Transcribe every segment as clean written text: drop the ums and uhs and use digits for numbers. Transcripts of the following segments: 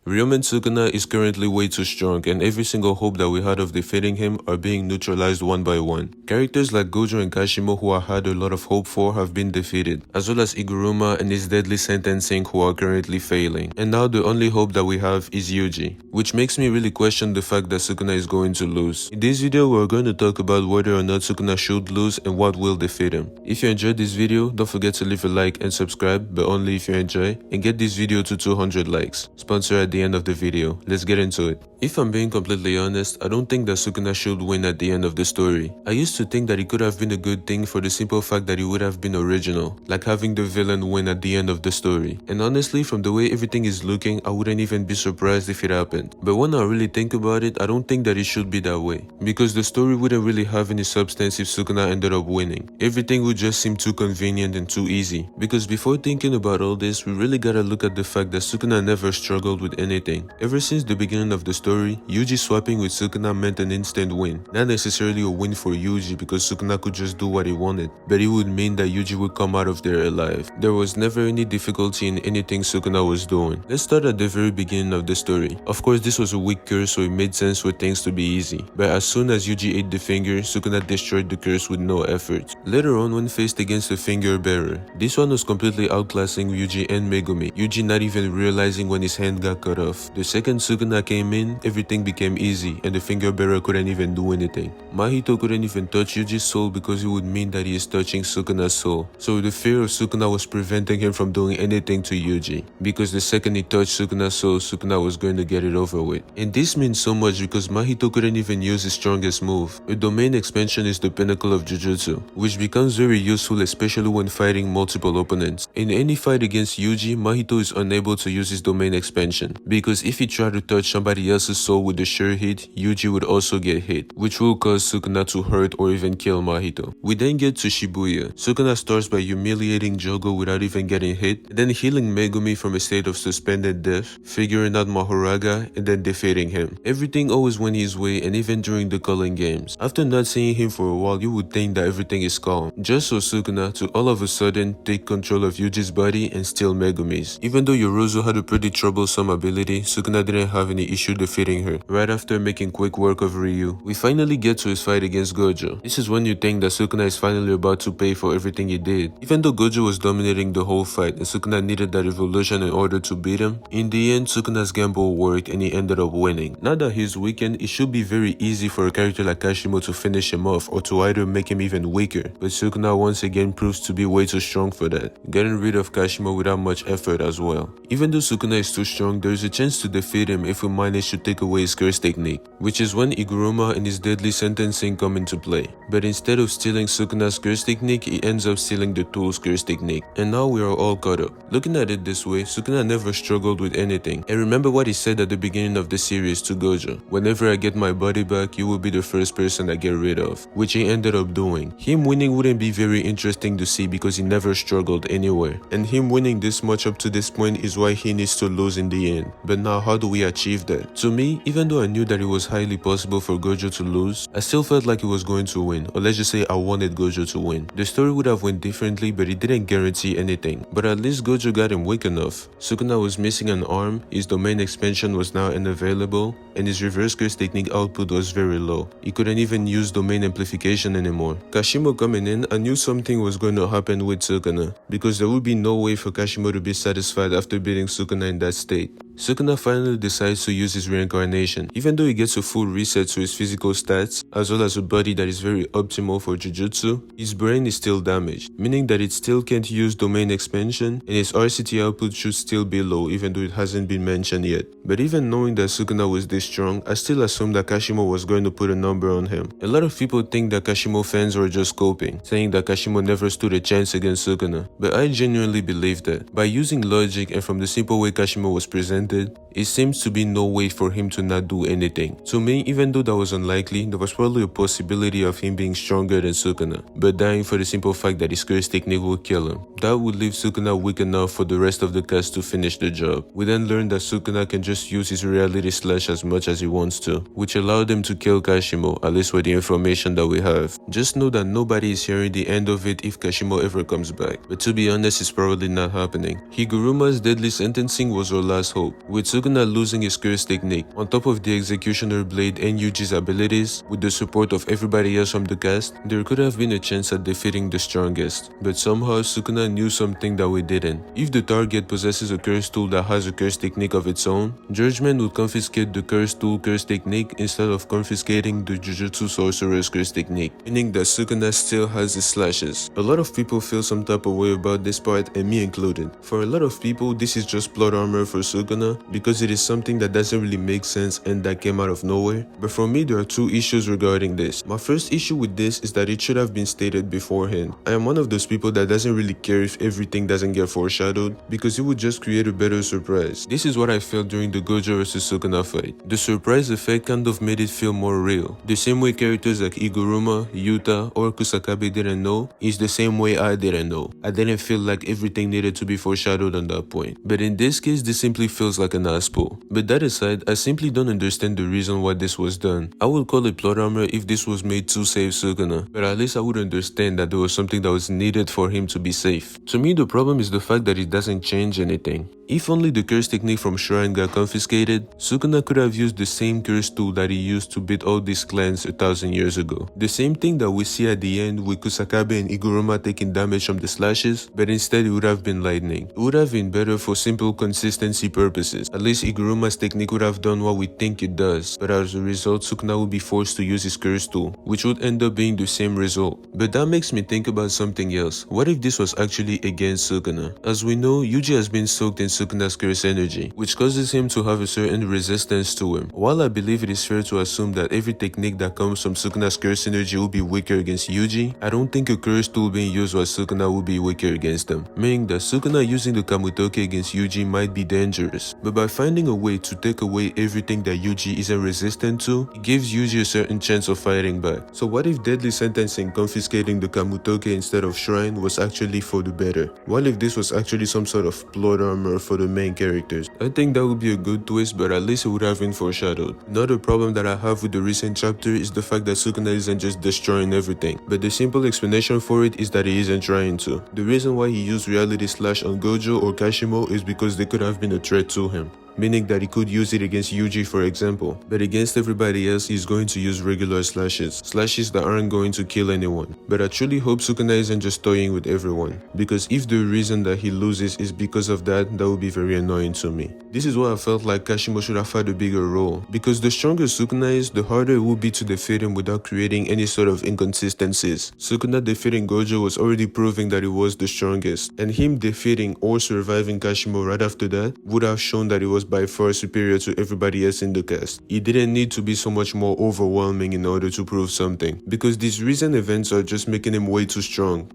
Ryomen Sukuna is currently way too strong, and every single hope that we had of defeating him are being neutralized one by one. Characters like Gojo and Kashimo, who I had a lot of hope for, have been defeated, as well as Higuruma and his deadly sentencing, who are currently failing. And now the only hope that we have is Yuji, which makes me really question the fact that Sukuna is going to lose. In this video, we're going to talk about whether or not Sukuna should lose and what will defeat him. If you enjoyed this video, don't forget to leave a like and subscribe, but only if you enjoy, and get this video to 200 likes. Sponsor at the end of the video. Let's get into it. If I'm being completely honest, I don't think that Sukuna should win at the end of the story. I used to think that it could have been a good thing for the simple fact that it would have been original, like having the villain win at the end of the story. And honestly, from the way everything is looking, I wouldn't even be surprised if it happened. But when I really think about it, I don't think that it should be that way, because the story wouldn't really have any substance if Sukuna ended up winning. Everything would just seem too convenient and too easy. Because before thinking about all this, we really gotta look at the fact that Sukuna never struggled with anything. Ever since the beginning of the story, Yuji swapping with Sukuna meant an instant win. Not necessarily a win for Yuji because Sukuna could just do what he wanted, but it would mean that Yuji would come out of there alive. There was never any difficulty in anything Sukuna was doing. Let's start at the very beginning of the story. Of course, this was a weak curse, so it made sense for things to be easy. But as soon as Yuji ate the finger, Sukuna destroyed the curse with no effort. Later on, when faced against the finger bearer, this one was completely outclassing Yuji and Megumi, Yuji not even realizing when his hand got cut off. The second Sukuna came in, everything became easy and the finger bearer couldn't even do anything. Mahito couldn't even touch Yuji's soul because it would mean that he is touching Sukuna's soul. So the fear of Sukuna was preventing him from doing anything to Yuji, because the second he touched Sukuna's soul, Sukuna was going to get it over with. And this means so much because Mahito couldn't even use his strongest move. A domain expansion is the pinnacle of jujutsu, which becomes very useful especially when fighting multiple opponents. In any fight against Yuji, Mahito is unable to use his domain expansion, because if he tried to touch somebody else's soul with a sure hit, Yuji would also get hit, which will cause Sukuna to hurt or even kill Mahito. We then get to Shibuya. Sukuna starts by humiliating Jogo without even getting hit, then healing Megumi from a state of suspended death, figuring out Mahoraga, and then defeating him. Everything always went his way, and even during the culling games. After not seeing him for a while, you would think that everything is calm, just so Sukuna to all of a sudden take control of Yuji's body and steal Megumi's. Even though Yorozu had a pretty troublesome ability, Sukuna didn't have any issue defeating her. Right after making quick work of Ryu, we finally get to his fight against Gojo. This is when you think that Sukuna is finally about to pay for everything he did. Even though Gojo was dominating the whole fight and Sukuna needed that evolution in order to beat him, in the end Sukuna's gamble worked and he ended up winning. Now that he's weakened, it should be very easy for a character like Kashimo to finish him off or to either make him even weaker, but Sukuna once again proves to be way too strong for that, getting rid of Kashimo without much effort as well. Even though Sukuna is too strong, there is a chance to defeat him if we manage to take away his curse technique, which is when Higuruma and his deadly sentencing come into play. But instead of stealing Sukuna's curse technique, he ends up stealing the tool's curse technique. And now we are all caught up. Looking at it this way, Sukuna never struggled with anything. And remember what he said at the beginning of the series to Gojo: whenever I get my body back, you will be the first person I get rid of, which he ended up doing. Him winning wouldn't be very interesting to see because he never struggled anywhere. And him winning this much up to this point is why he needs to lose in the end. But now how do we achieve that? To me, even though I knew that it was highly possible for Gojo to lose, I still felt like he was going to win, or let's just say I wanted Gojo to win. The story would have went differently, but it didn't guarantee anything. But at least Gojo got him weak enough. Sukuna was missing an arm, his domain expansion was now unavailable, and his reverse curse technique output was very low. He couldn't even use domain amplification anymore. Kashimo coming in, I knew something was going to happen with Sukuna, because there would be no way for Kashimo to be satisfied after beating Sukuna in that state. Sukuna finally decides to use his reincarnation. Even though he gets a full reset to his physical stats, as well as a body that is very optimal for jujutsu, his brain is still damaged, meaning that it still can't use domain expansion, and his RCT output should still be low even though it hasn't been mentioned yet. But even knowing that Sukuna was this strong, I still assumed that Kashimo was going to put a number on him. A lot of people think that Kashimo fans were just coping, saying that Kashimo never stood a chance against Sukuna, but I genuinely believe that. By using logic and from the simple way Kashimo was presented, it seems to be no way for him to not do anything. To me, even though that was unlikely, there was probably a possibility of him being stronger than Sukuna, but dying for the simple fact that his curse technique would kill him. That would leave Sukuna weak enough for the rest of the cast to finish the job. We then learned that Sukuna can just use his reality slash as much as he wants to, which allowed him to kill Kashimo, at least with the information that we have. Just know that nobody is hearing the end of it if Kashimo ever comes back, but to be honest, it's probably not happening. Higuruma's deadly sentencing was our last hope. with Sukuna losing his curse technique, on top of the executioner blade and Yuji's abilities, with the support of everybody else from the cast, there could have been a chance at defeating the strongest. But somehow Sukuna knew something that we didn't. If the target possesses a curse tool that has a curse technique of its own, Judgment would confiscate the curse tool curse technique instead of confiscating the Jujutsu sorcerer's curse technique, meaning that Sukuna still has his slashes. A lot of people feel some type of way about this part, and me included. For a lot of people, this is just plot armor for Sukuna because it is something that doesn't really make sense and that came out of nowhere. But for me, there are two issues regarding this. My first issue with this is that it should have been stated beforehand. I am one of those people that doesn't really care if everything doesn't get foreshadowed because it would just create a better surprise. This is what I felt during the Gojo vs Sukuna fight. The surprise effect kind of made it feel more real. The same way characters like Higuruma, Yuta, or Kusakabe didn't know is the same way I didn't know. I didn't feel like everything needed to be foreshadowed on that point. But in this case, this simply feels like an ass pull. But that aside, I simply don't understand the reason why this was done. I would call it plot armor if this was made to save Sukuna, but at least I would understand that there was something that was needed for him to be safe. To me, the problem is the fact that it doesn't change anything. If only the curse technique from Shrine got confiscated, Sukuna could have used the same curse tool that he used to beat all these clans 1,000 years ago. The same thing that we see at the end with Kusakabe and Higuruma taking damage from the slashes, but instead it would have been lightning. It would have been better for simple consistency purposes. At least Higuruma's technique would have done what we think it does, but as a result, Sukuna would be forced to use his curse tool, which would end up being the same result. But that makes me think about something else. What if this was actually against Sukuna? As we know, Yuji has been soaked in Sukuna's curse energy, which causes him to have a certain resistance to him. While I believe it is fair to assume that every technique that comes from Sukuna's curse energy will be weaker against Yuji, I don't think a curse tool being used by Sukuna will be weaker against them, meaning that Sukuna using the Kamutoke against Yuji might be dangerous. But by finding a way to take away everything that Yuji isn't resistant to, it gives Yuji a certain chance of fighting back. So what if deadly sentencing confiscating the Kamutoke instead of Shrine was actually for the better? What if this was actually some sort of plot armor for the main characters? I think that would be a good twist, but at least it would have been foreshadowed. Another problem that I have with the recent chapter is the fact that Sukuna isn't just destroying everything, but the simple explanation for it is that he isn't trying to. The reason why he used Reality Slash on Gojo or Kashimo is because they could have been a threat to him, meaning that he could use it against Yuji, for example, but against everybody else he's going to use regular slashes that aren't going to kill anyone. But I truly hope Sukuna isn't just toying with everyone, because if the reason that he loses is because of that, that would be very annoying to me. This is why I felt like Kashimo should have had a bigger role, because the stronger Sukuna is, the harder it would be to defeat him without creating any sort of inconsistencies. Sukuna defeating Gojo was already proving that he was the strongest, and him defeating or surviving Kashimo right after that would have shown that he was by far superior to everybody else in the cast. He didn't need to be so much more overwhelming in order to prove something, because these recent events are just making him way too strong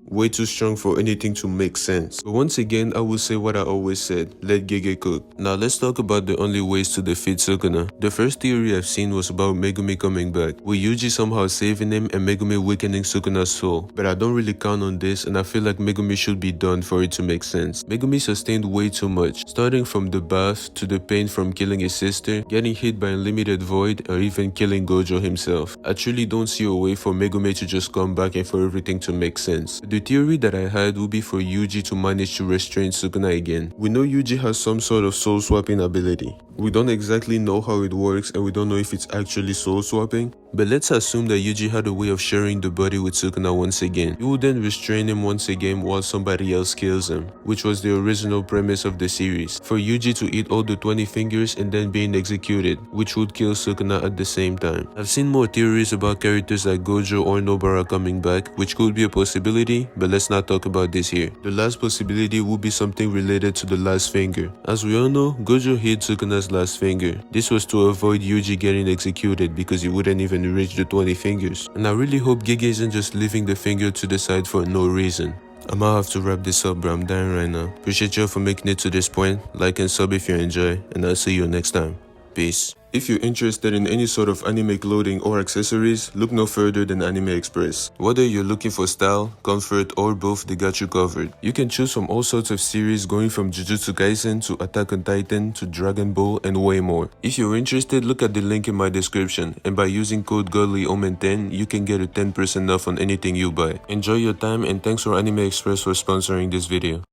for anything to make sense. But once again, I will say what I always said: let Gege cook. Now let's talk about the only ways to defeat Sukuna. The first theory I've seen was about Megumi coming back, with Yuji somehow saving him and Megumi weakening Sukuna's soul, but I don't really count on this, and I feel like Megumi should be done for it to make sense. Megumi sustained way too much, starting from the bath to the pain from killing his sister, getting hit by Unlimited Void, or even killing Gojo himself. I truly don't see a way for Megumi to just come back and for everything to make sense. The theory that I had would be for Yuji to manage to restrain Sukuna again. We know Yuji has some sort of soul swapping ability. We don't exactly know how it works, and we don't know if it's actually soul swapping, but let's assume that Yuji had a way of sharing the body with Sukuna once again. He would then restrain him once again while somebody else kills him, which was the original premise of the series, for Yuji to eat all the 20 fingers and then being executed, which would kill Sukuna at the same time. I've seen more theories about characters like Gojo or Nobara coming back, which could be a possibility, but let's not talk about this here. The last possibility would be something related to the last finger. As we all know, Gojo hid Sukuna's last finger. This was to avoid Yuji getting executed because he wouldn't even reach the 20 fingers. And I really hope Gege isn't just leaving the finger to the side for no reason. I might have to wrap this up, bro. I'm dying right now. Appreciate y'all for making it to this point. Like and sub if you enjoy, and I'll see you next time. Peace. If you're interested in any sort of anime clothing or accessories, look no further than Anime Express. Whether you're looking for style, comfort, or both, they got you covered. You can choose from all sorts of series going from Jujutsu Kaisen to Attack on Titan to Dragon Ball and way more. If you're interested, look at the link in my description, and by using code GodlyOmen10, you can get a 10% off on anything you buy. Enjoy your time, and thanks for Anime Express for sponsoring this video.